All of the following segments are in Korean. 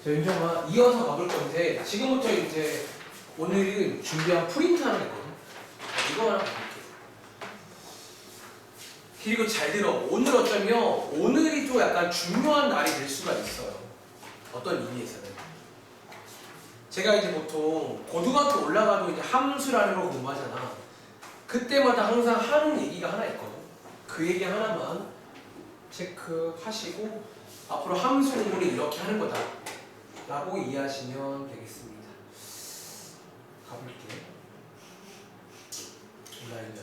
자, 윤정아, 이어서 가볼 건데, 지금부터 이제 오늘은 준비한 프린트 하나 있거든. 이거 하나 볼게요. 그리고 잘 들어. 오늘 어쩌면 오늘이 또 약간 중요한 날이 될 수가 있어요. 어떤 의미에서는. 제가 이제 보통 고등학교 올라가도 이제 함수라는 걸 공부하잖아. 그때마다 항상 하는 얘기가 하나 있거든. 그 얘기 하나만 체크하시고 앞으로 함수 공부는 이렇게 하는 거다 라고 이해하시면 되겠습니다. 가볼게요. 온라인.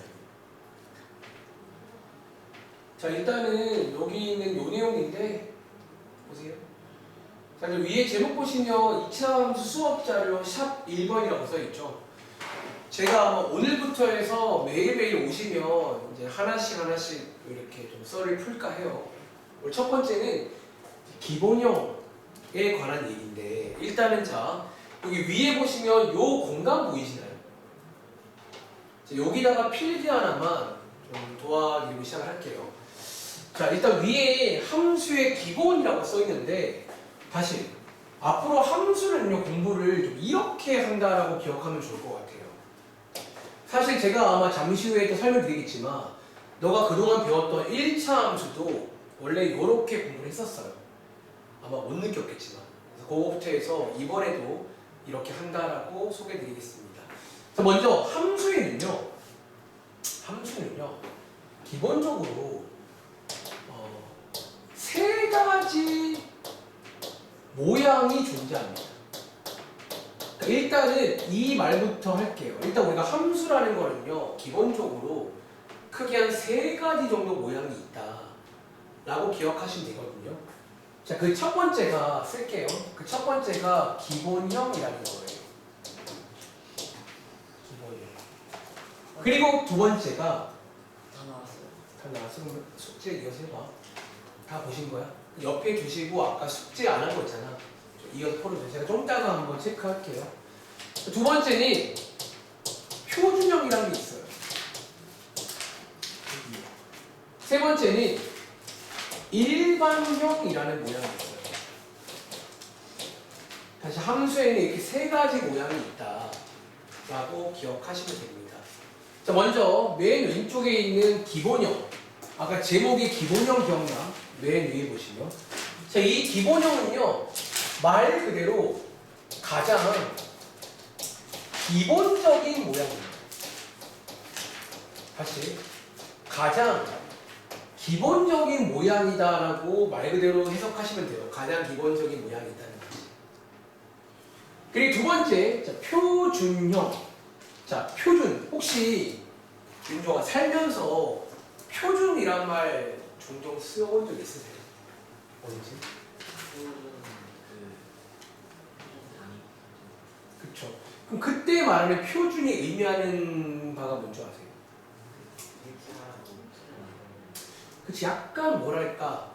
자, 일단은 여기 있는 요 내용인데 보세요. 자, 위에 제목 보시면 2차 함수 수업 자료 샵 1번이라고 써있죠. 제가 아마 오늘부터 해서 매일매일 오시면 이제 하나씩 이렇게 좀 썰을 풀까 해요. 오늘 첫 번째는 기본형에 관한 얘기인데, 일단은 자, 여기 위에 보시면 요 공간 보이시나요? 자, 여기다가 필기 하나만 좀 도와드리고 시작을 할게요. 자, 일단 위에 함수의 기본이라고 써있는데, 다시 앞으로 함수는요 공부를 좀 이렇게 한다라고 기억하면 좋을 것 같아요. 사실 제가 아마 잠시 후에 또 설명드리겠지만, 너가 그동안 배웠던 1차 함수도 원래 이렇게 공부를 했었어요. 아마 못 느꼈겠지만. 그래서 그거부터 해서 이번에도 이렇게 한다라고 소개드리겠습니다. 자, 먼저 함수에는요, 기본적으로 세 가지 모양이 존재합니다. 일단은 이 말부터 할게요. 일단 우리가 함수라는 거는요, 기본적으로 크게 한 세 가지 정도 모양이 있다 라고 기억하시면 되거든요. 자, 그 첫 번째가 쓸게요. 그 첫 번째가 기본형이라는 거예요. 기본형. 그리고 두 번째가 다 나왔어요. 다 나왔어. 그럼 숙제 이어서 해봐. 다 보신 거야? 옆에 두시고 아까 숙제 안 한 거 있잖아. 이어서 풀어주세요. 제가 좀 이따가 한번 체크할게요. 두 번째는 표준형이라는 게 있어요. 세 번째는 일반형이라는 모양이 있어요. 다시 함수에는 이렇게 세 가지 모양이 있다 라고 기억하시면 됩니다. 자, 먼저 맨 왼쪽에 있는 기본형. 아까 제목이 기본형 기억나? 맨 위에 보시면. 자, 이 기본형은요, 말 그대로 가장 기본적인 모양입니다. 다시, 가장 기본적인 모양이다라고 말 그대로 해석하시면 돼요. 가장 기본적인 모양이 있다는 거지. 그리고 두 번째, 자, 표준형. 자, 표준. 혹시 윤종아 살면서 표준이란 말 종종 쓰여본 적 있으세요? 언제? 그쵸. 그럼 그때 말하는 표준이 의미하는 바가 뭔지 아세요? 그치, 약간 뭐랄까,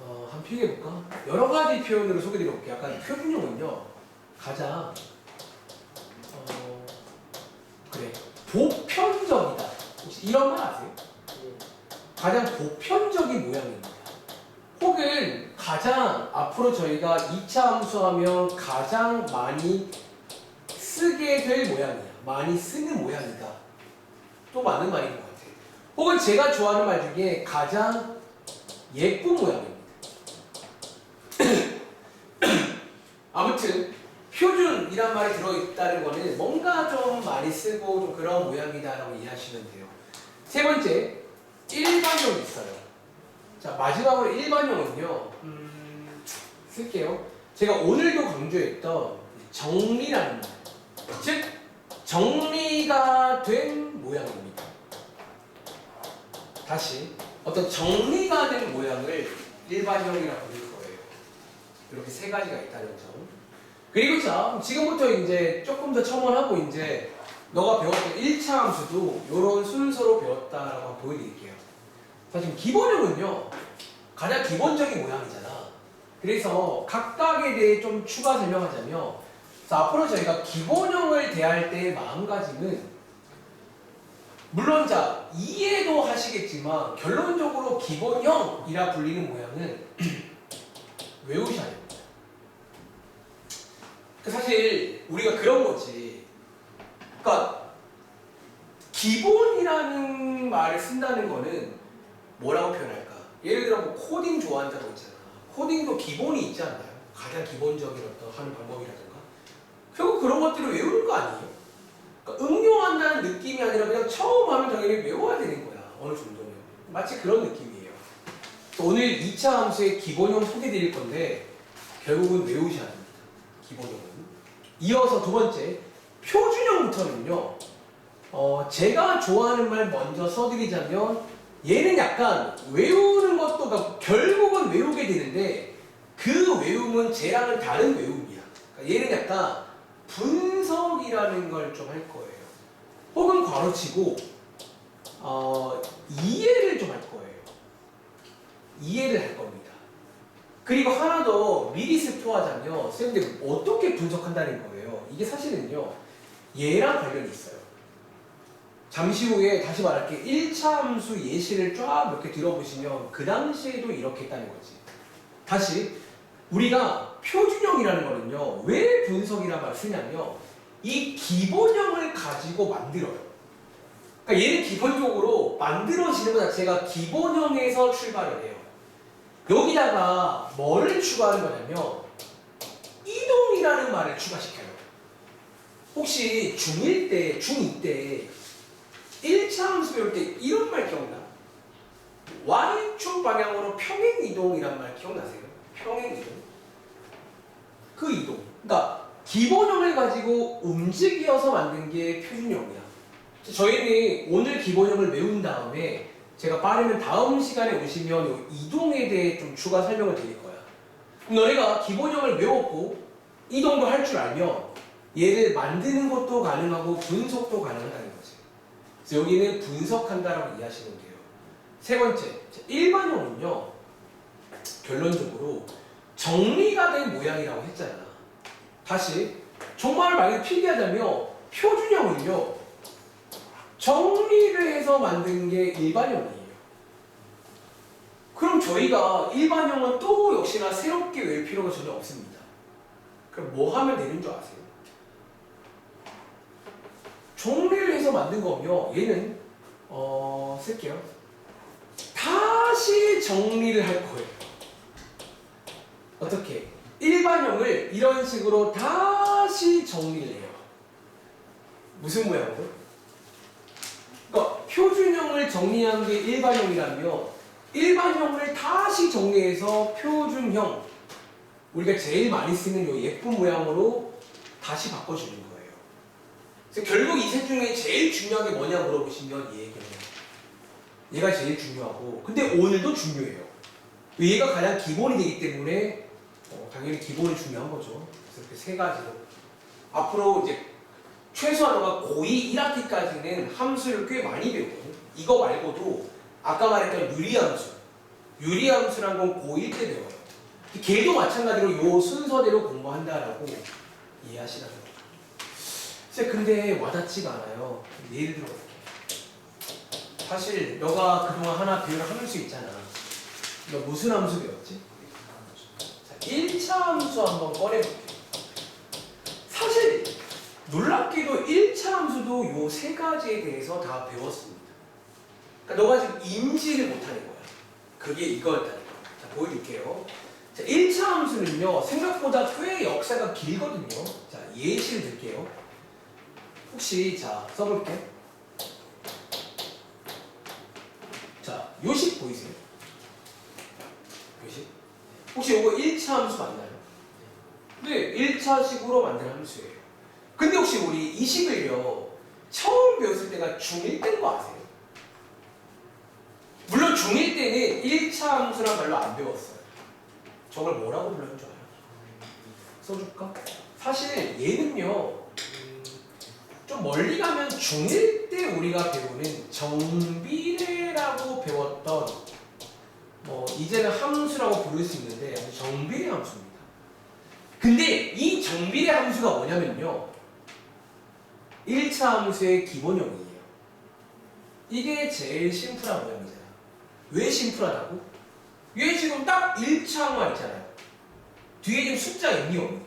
한번 표현해볼까? 여러 가지 표현으로 소개해드려볼게요. 약간 표준형은요, 가장, 그래, 보편적이다. 혹시 이런 말 아세요? 가장 보편적인 모양입니다. 혹은 가장 앞으로 저희가 2차 함수하면 가장 많이 쓰게 될 모양이야. 많이 쓰는 모양이다. 또 맞는 말인 것 같아요. 혹은 제가 좋아하는 말 중에 가장 예쁜 모양입니다. 아무튼 표준이란 말이 들어있다는 거는 뭔가 좀 많이 쓰고 좀 그런 모양이다라고 이해하시면 돼요. 세 번째, 일반형이 있어요. 자, 마지막으로 일반형은요, 쓸게요. 제가 오늘도 강조했던 정리라는 말. 즉, 정리가 된 모양입니다. 다시, 어떤 정리가 된 모양을 일반형이라고 부를 거예요. 이렇게 세 가지가 있다는 점. 그리고 자, 지금부터 이제 조금 더 첨언하고 이제 너가 배웠던 1차 함수도 이런 순서로 배웠다라고 한번 보여드릴게요. 자, 지금 기본형은요, 가장 기본적인 모양이잖아. 그래서 각각에 대해 좀 추가 설명하자면, 자, 앞으로 저희가 기본형을 대할 때의 마음가짐은, 물론 자, 이해도 하시겠지만, 결론적으로 기본형이라 불리는 모양은 외우셔야 됩니다. 사실 우리가 그런 거지. 그러니까 기본이라는 말을 쓴다는 거는 뭐라고 표현할까? 예를 들어 뭐 코딩 좋아한다고 있잖아. 코딩도 기본이 있지 않나요? 가장 기본적인 어떤 하는 방법이라든가. 결국 그런 것들을 외우는 거 아니에요? 그러니까 응용한다는 느낌이 아니라 그냥 처음 하면 당연히 외워야 되는 거야. 어느 정도는. 마치 그런 느낌이에요. 오늘 2차 함수의 기본형 소개 드릴 건데 결국은 외우셔야 됩니다. 기본형은. 이어서 두 번째, 표준형부터는요. 제가 좋아하는 말 먼저 써드리자면 얘는 약간 외우는 것도 그러니까 결국은 외우게 되는데 그 외움은 쟤랑은 다른 외움이야. 그러니까 얘는 약간 분석이라는 걸 좀 할 거예요. 혹은 괄호치고 이해를 좀 할 거예요. 이해를 할 겁니다. 그리고 하나 더 미리 스포하자면 쌤들 어떻게 분석한다는 거예요. 이게 사실은요. 얘랑 관련이 있어요. 잠시 후에 다시 말할게. 1차 함수 예시를 쫙 몇 개 들어보시면 그 당시에도 이렇게 했다는 거지. 다시 우리가 표준형이라는 거는요. 왜 분석이라는 말을 쓰냐면 이 기본형을 가지고 만들어요. 그러니까 얘는 기본적으로 만들어지는 것 자체가 기본형에서 출발을 해요. 여기다가 뭐를 추가하는 거냐면 이동이라는 말을 추가시켜요. 혹시 중1 때, 중2 때 1차 함수 배울 때 이런 말 기억나? Y축 방향으로 평행이동이란 말 기억나세요? 평행이동. 그 이동. 그러니까 기본형을 가지고 움직여서 만든 게 표준형이야. 저희는 오늘 기본형을 외운 다음에 제가 빠르면 다음 시간에 오시면 이동에 대해 좀 추가 설명을 드릴 거야. 너네가 기본형을 외웠고 이동도 할 줄 알면 얘를 만드는 것도 가능하고 분석도 가능하다는 거지. 그래서 여기는 분석한다라고 이해하시면 돼요. 세 번째, 일반형은요. 결론적으로 정리가 된 모양이라고 했잖아. 다시 정말 말 필기하자면 표준형은요. 정리를 해서 만든 게 일반형이에요. 그럼 저희가 일반형은 또 역시나 새롭게 외울 필요가 전혀 없습니다. 그럼 뭐 하면 되는 줄 아세요? 정리를 해서 만든 거면 얘는 쓸게요. 다시 정리를 할 거예요. 어떻게? 일반형을 이런 식으로 다시 정리를 해요. 무슨 모양으로? 그러니까 표준형을 정리한 게 일반형이라면 일반형을 다시 정리해서 표준형, 우리가 제일 많이 쓰는 이 예쁜 모양으로 다시 바꿔주는 거예요. 그래서 결국 이 셋 중에 제일 중요한 게 뭐냐 물어보시면 얘기해요. 얘가 제일 중요하고 근데 오늘도 중요해요. 얘가 가장 기본이 되기 때문에 당연히 기본이 중요한 거죠. 그래서 이렇게 세 가지로 앞으로 이제 최소한 너가 고2 1학기까지는 함수를 꽤 많이 배우거든. 이거 말고도 아까 말했던 유리함수란 건 고1 때 배워요. 걔도 마찬가지로 요 순서대로 공부한다라고 이해하시라는 거죠. 근데 와닿지가 않아요. 예를 들어볼게. 사실 너가 그동안 하나 배운 함수 있잖아. 너 무슨 함수 배웠지? 자, 1차 함수 한번 꺼내볼게. 사실 놀랍게도 1차 함수도 요 세 가지에 대해서 다 배웠습니다. 그러니까 너가 지금 인지를 못하는 거야. 그게 이거였다는 거야. 자, 보여줄게요. 자, 1차 함수는요, 생각보다 꽤 역사가 길거든요. 자, 예시를 들게요. 혹시, 자, 써볼게. 자, 요식 보이세요? 요식? 혹시 이거 1차 함수 맞나요? 네, 1차식으로 만든 함수예요. 근데 혹시 우리 이 식을요, 처음 배웠을 때가 중1 때인 거 아세요? 물론 중1 때는 1차 함수란 말로 안 배웠어요. 저걸 뭐라고 불렀는 줄 알아요? 써줄까? 사실 얘는요, 좀 멀리 가면 중1 때 우리가 배우는 정비례라고 배웠던 이제는 함수라고 부를 수 있는데 정비례 함수입니다. 근데 이 정비례 함수가 뭐냐면요, 1차 함수의 기본형이에요. 이게 제일 심플한 모양이잖아. 왜 심플하다고? 얘 지금 딱 1차만 있잖아요. 뒤에 지금 숫자 있니 없니?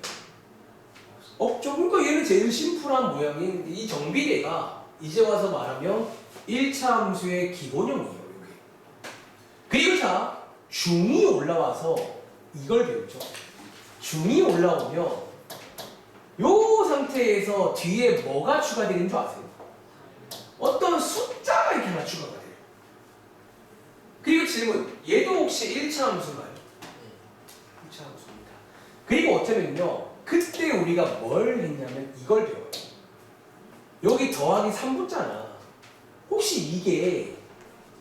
없죠. 그러니까 얘는 제일 심플한 모양인 이 정비례가 이제 와서 말하면 1차 함수의 기본형이에요. 이게. 그리고 자 중이 올라와서 이걸 배우죠. 중이 올라오면 요 상태에서 뒤에 뭐가 추가되는 줄 아세요? 어떤 숫자가 이렇게 하나 추가가 돼요. 그리고 질문, 얘도 혹시 1차 함수인가요? 1차 함수입니다. 그리고 어쩌면요, 그때 우리가 뭘 했냐면 이걸 배워요. 여기 더하기 3붙잖아. 혹시 이게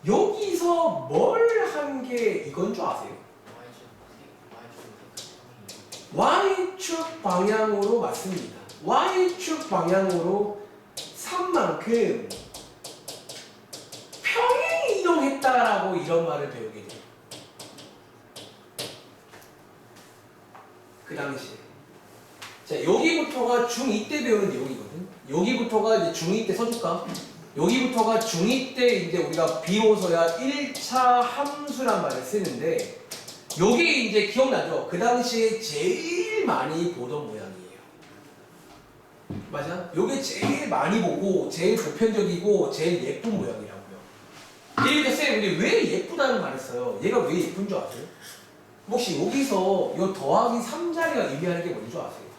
여기서 뭘 한 게 이건 줄 아세요? Y축 방향으로 맞습니다. Y축 방향으로 3만큼 평행 이동했다라고 이런 말을 배우게 돼요. 그 당시에. 자, 여기부터가 중2 때 배우는 내용이거든. 여기부터가 이제 중2 때 써줄까? 여기부터가 중2 때 이제 우리가 비로소야 1차 함수란 말을 쓰는데, 요게 이제 기억나죠? 그 당시에 제일 많이 보던 모양이에요. 맞아? 요게 제일 많이 보고, 제일 보편적이고, 제일 예쁜 모양이라고요. 그러니까 쌤, 우리 왜 예쁘다는 말을 써요? 얘가 왜 예쁜 줄 아세요? 혹시 여기서 요 더하기 3자리가 의미하는 게 뭔지 아세요?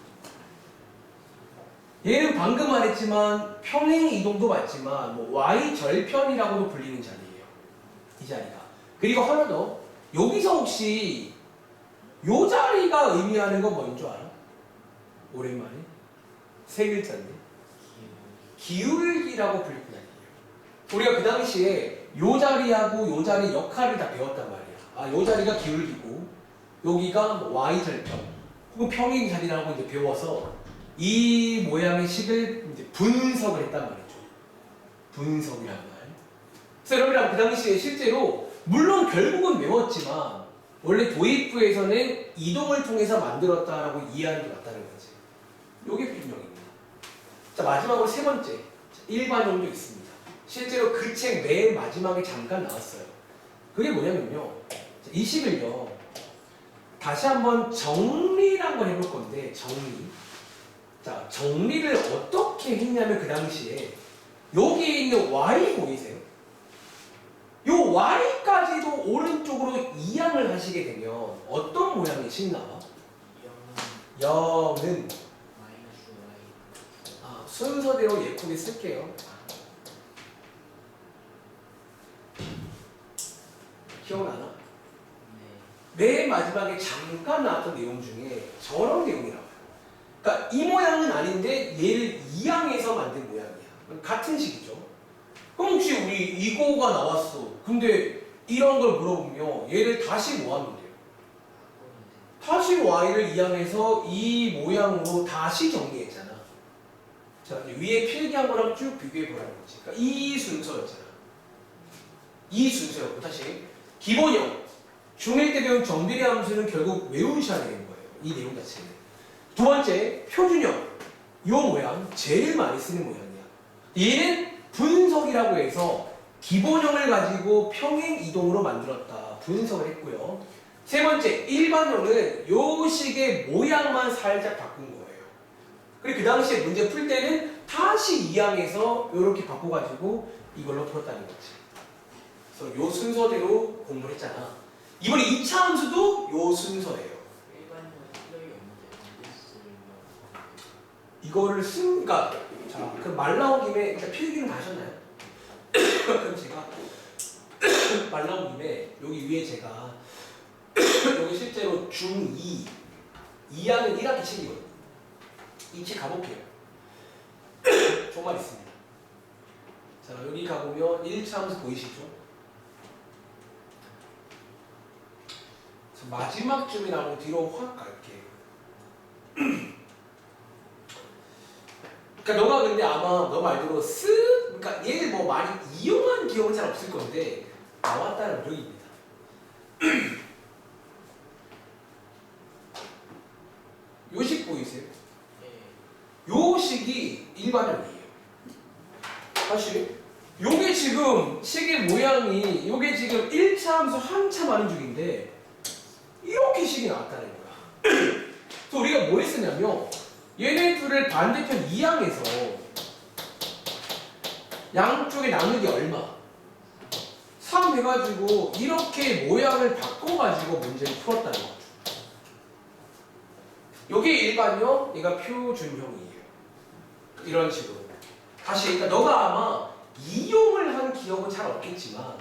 얘는 방금 말했지만 평행 이동도 맞지만 뭐 Y절편이라고도 불리는 자리예요. 이 자리가. 그리고 하나 더. 여기서 혹시 요 자리가 의미하는 건 뭔 줄 알아? 오랜만에. 세 글자인데. 기울기라고 불리는 자리예요. 우리가 그 당시에 요 자리하고 요 자리 역할을 다 배웠단 말이야. 아, 요 자리가 기울기고 여기가 뭐 Y절편 혹은 평행 자리라고 이제 배워서 이 모양의 식을 이제 분석을 했단 말이죠. 분석이란 말. 그래서 여러분이랑 그 당시에 실제로 물론 결국은 외웠지만 원래 도입부에서는 이동을 통해서 만들었다라고 이해하는 게 맞다는 거지. 요게 필명입니다. 자, 마지막으로 세 번째 일반형도 있습니다. 실제로 그 책 맨 마지막에 잠깐 나왔어요. 그게 뭐냐면요, 이 식을요 다시 한번 정리를 한번 해볼 건데, 정리. 자, 정리를 어떻게 했냐면 그 당시에 여기 있는 y 보이세요? 요 y까지도 오른쪽으로 이항을 하시게 되면 어떤 모양의 식 나와? 0은 순서대로 예쁘게 쓸게요. 기억나나? 맨 마지막에 잠깐 나왔던 내용 중에 저런 내용이 나와요. 그러니까 이 모양은 아닌데 얘를 이항해서 만든 모양이야. 같은 식이죠. 그럼 혹시 우리 이거가 나왔어. 근데 이런 걸 물어보면 얘를 다시 뭐 하면 돼요? 다시 y를 이항해서 이 모양으로 다시 정리했잖아. 자, 위에 필기한 거랑 쭉 비교해 보라는 거지. 그러니까 이 순서였잖아. 이 순서였고, 다시 기본형. 중1 때 배운 정비례 함수는 결국 외우셔야 되는 거예요. 이 내용 자체는. 두 번째, 표준형. 이 모양 제일 많이 쓰는 모양이야. 얘는 분석이라고 해서 기본형을 가지고 평행 이동으로 만들었다. 분석을 했고요. 세 번째, 일반형은 요 식의 모양만 살짝 바꾼 거예요. 그리고 그 당시에 문제 풀 때는 다시 이항해서 이렇게 바꿔가지고 이걸로 풀었다는 거지. 그래서 요 순서대로 공부를 했잖아. 이번에 2차 함수도 요 순서예요. 이거를 그러니까 자, 그럼 말 나온 김에 일단 필기는 다 하셨나요? 그럼 제가 말 나온 김에 여기 위에 제가 여기 실제로 중2 2하는 1학기 책이거든요. 이 책 가볼게요. 정말 있습니다. 자, 여기 가보면 1차 함수 보이시죠? 마지막 쯤이 나오고 뒤로 확 갈게요. 그러니까 너가 근데 아마 너 말대로 그러니까 얘를 뭐 많이 이용한 기억은 잘 없을 건데 나왔다는 여기입니다. 요 식 보이세요? 요 식이 일반형이에요. 사실 요게 지금 식의 모양이 요게 지금 1차 함수 한참 하는 중인데 이렇게 식이 나왔다는 거야. 그래서 우리가 뭐 했었냐면 얘네 둘을 반대편 이항에서 양쪽에 나누기 얼마? 3 해가지고 이렇게 모양을 바꿔가지고 문제를 풀었다는 거죠. 요게 일반형, 얘가 표준형이에요. 이런 식으로. 다시, 그러니까 너가 아마 이용을 한 기억은 잘 없겠지만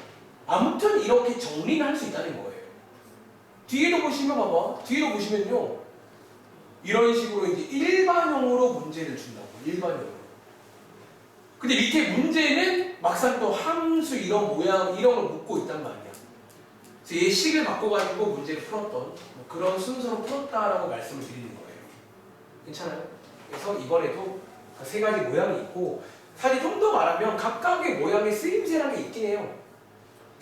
아무튼 이렇게 정리는 할 수 있다는 거예요. 뒤에도 보시면 봐봐. 뒤에도 보시면요. 이런 식으로 이제 일반형으로 문제를 준다고. 일반형으로. 근데 밑에 문제는 막상 또 함수 이런 모양 이런 걸 묻고 있단 말이야. 그래서 얘 식을 바꿔가지고 문제를 풀었던 뭐 그런 순서로 풀었다라고 말씀을 드리는 거예요. 괜찮아요? 그래서 이번에도 그 세 가지 모양이 있고 사실 좀 더 말하면 각각의 모양의 쓰임새라는 게 있긴 해요.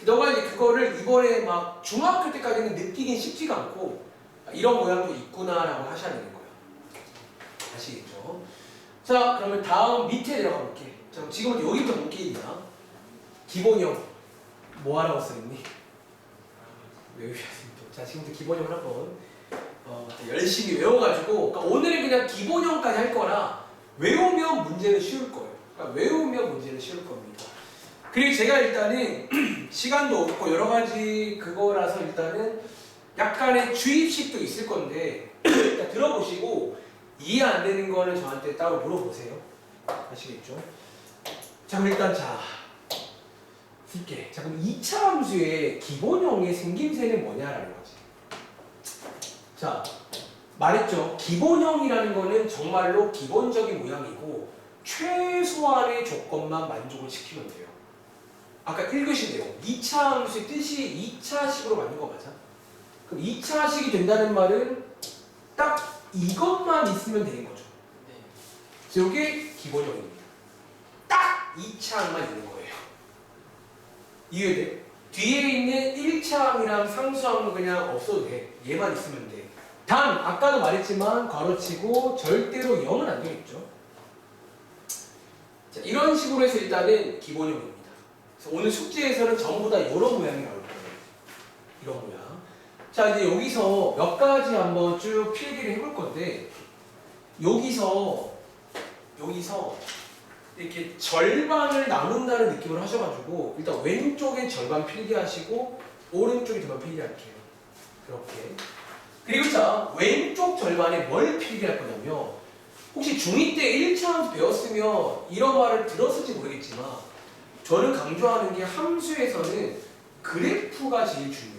너가 이제 그거를 이번에 막 중학교 때까지는 느끼긴 쉽지가 않고 이런 모양도 있구나라고 하셔야 되는 거예요. 아시겠죠? 자, 그러면 다음 밑에 내려가 볼게. 자, 지금부터 여기부터 볼 게임이야. 기본형 뭐 하라고 써있니? 외우셨습니다. 자, 지금부터 기본형을 한번 열심히 외워가지고 그러니까 오늘은 그냥 기본형까지 할 거라 외우면 문제는 쉬울 거예요. 그러니까 외우면 문제는 쉬울 겁니다. 그리고 제가 일단은 시간도 없고 여러 가지 그거라서 일단은 약간의 주입식도 있을 건데 일단 들어보시고 이해 안 되는 거는 저한테 따로 물어보세요. 아시겠죠? 자, 그럼 일단 쉽게. 자, 그럼 2차 함수의 기본형의 생김새는 뭐냐라는 거지. 자, 말했죠. 기본형이라는 거는 정말로 기본적인 모양이고 최소한의 조건만 만족을 시키면 돼요. 아까 읽으신 내용 2차 함수의 뜻이 2차식으로 만든 거 맞아? 그럼 2차식이 된다는 말은 딱 이것만 있으면 되는 거죠. 그래서 이게 기본형입니다. 딱 2차항만 있는 거예요. 이해돼? 뒤에 있는 1차항이랑 상수항은 그냥 없어도 돼. 얘만 있으면 돼. 단 아까도 말했지만 괄호치고 절대로 0은 안 되겠죠. 자, 이런 식으로 해서 일단은 기본형입니다. 그래서 오늘 숙제에서는 전부 다 이런 모양이 나올 거예요. 이런 모양. 자, 이제 여기서 몇 가지 한번 쭉 필기를 해볼 건데 여기서 이렇게 절반을 나눈다는 느낌으로 하셔가지고 일단 왼쪽에 절반 필기하시고 오른쪽에 절반 필기할게요. 그렇게. 그리고 자, 왼쪽 절반에 뭘 필기할 거냐면 혹시 중2 때 1차 함수 배웠으면 이런 말을 들었을지 모르겠지만 저는 강조하는 게 함수에서는 그래프가 제일 중요해요.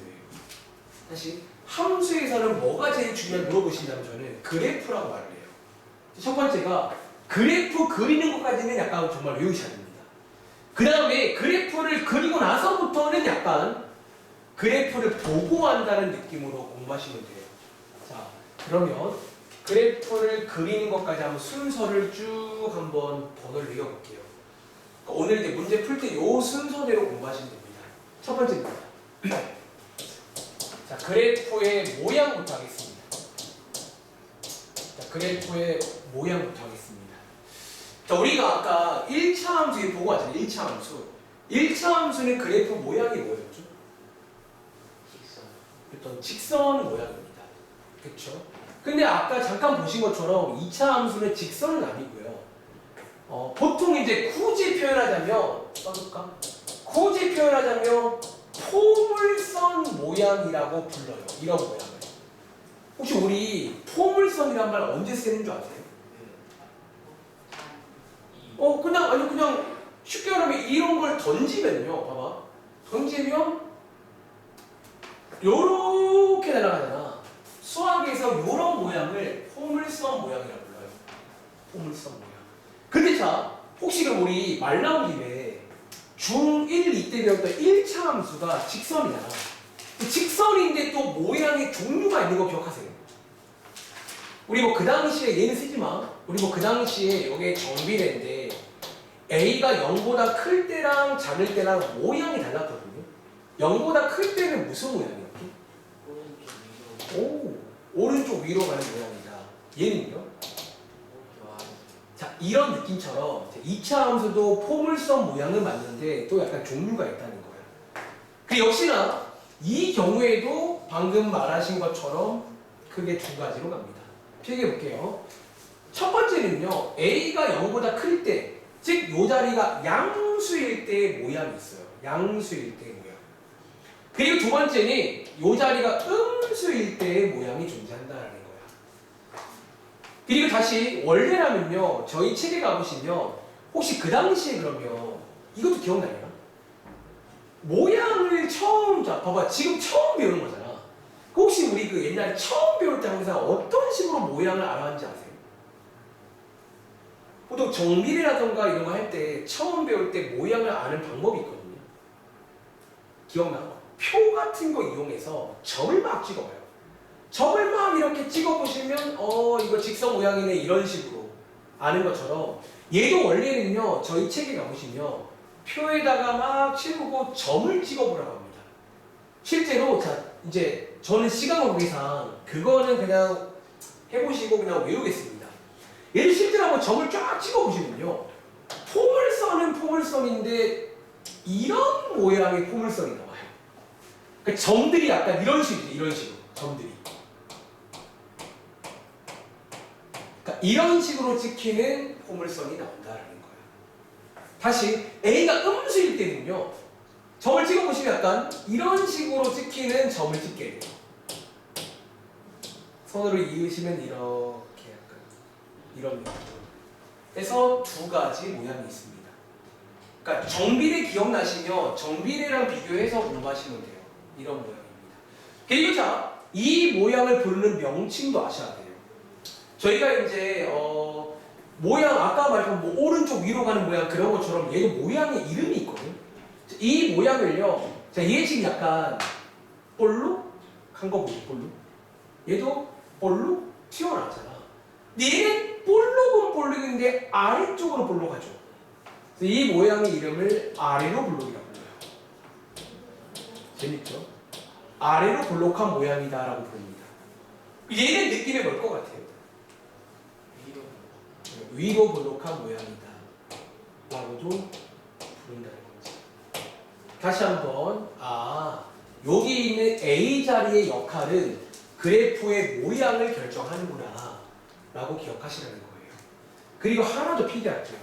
사실 함수에서는 뭐가 제일 중요한지 물어보신다면 저는 그래프라고 말을 해요. 첫 번째가 그래프 그리는 것까지는 약간 정말 외우셔야 됩니다. 그 다음에 그래프를 그리고 나서부터는 약간 그래프를 보고 한다는 느낌으로 공부하시면 돼요. 자, 그러면 그래프를 그리는 것까지 한번 순서를 쭉 한번 번호를 읽어볼게요. 오늘 이제 문제 풀 때 이 순서대로 공부하시면 됩니다. 첫 번째입니다. 자, 그래프의 모양부터 하겠습니다. 자, 그래프의 모양부터 하겠습니다. 자, 우리가 아까 1차 함수 보고 왔잖아요. 1차 함수. 1차 함수는 그래프 모양이 뭐였죠? 일단 직선 모양입니다. 그렇죠? 근데 아까 잠깐 보신 것처럼 2차 함수는 직선은 아니고요. 보통 이제 굳이 표현하자면 써줄까? 굳이 표현하자면 포물선 모양이라고 불러요. 이런 모양을. 혹시 우리 포물선이란 말 언제 쓰는 줄 아세요? 그냥 쉽게 말하면 이런 걸 던지면요. 봐봐. 던지면 요렇게 날아가잖아. 수학에서 요런 모양을 포물선 모양이라고 불러요. 포물선 모양. 근데 자, 혹시 그럼 우리 말 나온 김에 중1 이때 배웠던 1차 함수가 직선이잖아. 직선인데 또 모양의 종류가 있는 거 기억하세요? 우리 뭐 그 당시에 얘는 쓰지 마. 우리 뭐 그 당시에 이게 정비례인데 A가 0보다 클 때랑 작을 때랑 모양이 달랐거든요. 0보다 클 때는 무슨 모양이었지? 오른쪽 위로 가는 모양이다. 얘는요? 자, 이런 느낌처럼 2차 함수도 포물선 모양을 맞는데 또 약간 종류가 있다는 거야. 그 역시나 이 경우에도 방금 말하신 것처럼 크게 두 가지로 갑니다. 필기해 볼게요. 첫 번째는요, A가 0보다 클 때, 즉, 요 자리가 양수일 때의 모양이 있어요. 양수일 때의 모양. 그리고 두 번째는 요 자리가 음수일 때의 모양이 존재한다는 거예요. 그리고 다시 원래라면요, 저희 책에 가보시면 혹시 그 당시에 그러면 이것도 기억나요? 모양을 처음, 자, 봐봐. 지금 처음 배우는 거잖아. 혹시 우리 그 옛날에 처음 배울 때 항상 어떤 식으로 모양을 알아왔는지 아세요? 보통 정비례라던가 이런 거 할 때 처음 배울 때 모양을 아는 방법이 있거든요. 기억나? 표 같은 거 이용해서 점을 막 찍어봐요. 점을 막 이렇게 찍어보시면 이거 직선 모양이네 이런 식으로 아는 것처럼 얘도 원래는요 저희 책에 가보시면 표에다가 막 치우고 점을 찍어보라고 합니다. 실제로 자 이제 저는 시간 관계상 그거는 그냥 해보시고 그냥 외우겠습니다. 얘를 실제로 한번 점을 쫙 찍어보시면요 포물선인데 이런 모양의 포물선이 나와요. 그러니까 점들이 약간 이런 식이죠. 이런 식으로 점들이 그러니까 이런 식으로 찍히는 포물선이 나온다라는 거예요. 다시 A가 음수일 때는요 점을 찍어보시면 약간 이런 식으로 찍히는 점을 찍게 돼요. 손으로 이으시면 이렇게 약간 이런 느낌으로 해서 두 가지 모양이 있습니다. 그러니까 정비례 기억나시면 정비례랑 비교해서 공부하시면 돼요. 이런 모양입니다. 그리고 자, 이 모양을 부르는 명칭도 아셔야 돼요. 저희가 이제 모양 아까 말한 뭐 오른쪽 위로 가는 모양 그런 것처럼 얘도 모양의 이름이 있거든. 이 모양을요, 자, 얘 지금 약간 볼록 한 거 보세요. 볼록. 얘도 볼록 튀어나왔잖아. 근데 얘는 볼록은 볼록인데 아래쪽으로 볼록하죠. 그래서 이 모양의 이름을 아래로 볼록이라고 불러요. 재밌죠? 아래로 볼록한 모양이다라고 부릅니다. 얘는 느낌이 뭘 것 같아요? 위로 볼록한 모양이다 라고도 부른다는 거죠. 다시 한번 여기 있는 A 자리의 역할은 그래프의 모양을 결정하는구나 라고 기억하시라는 거예요. 그리고 하나 더 필기할게요.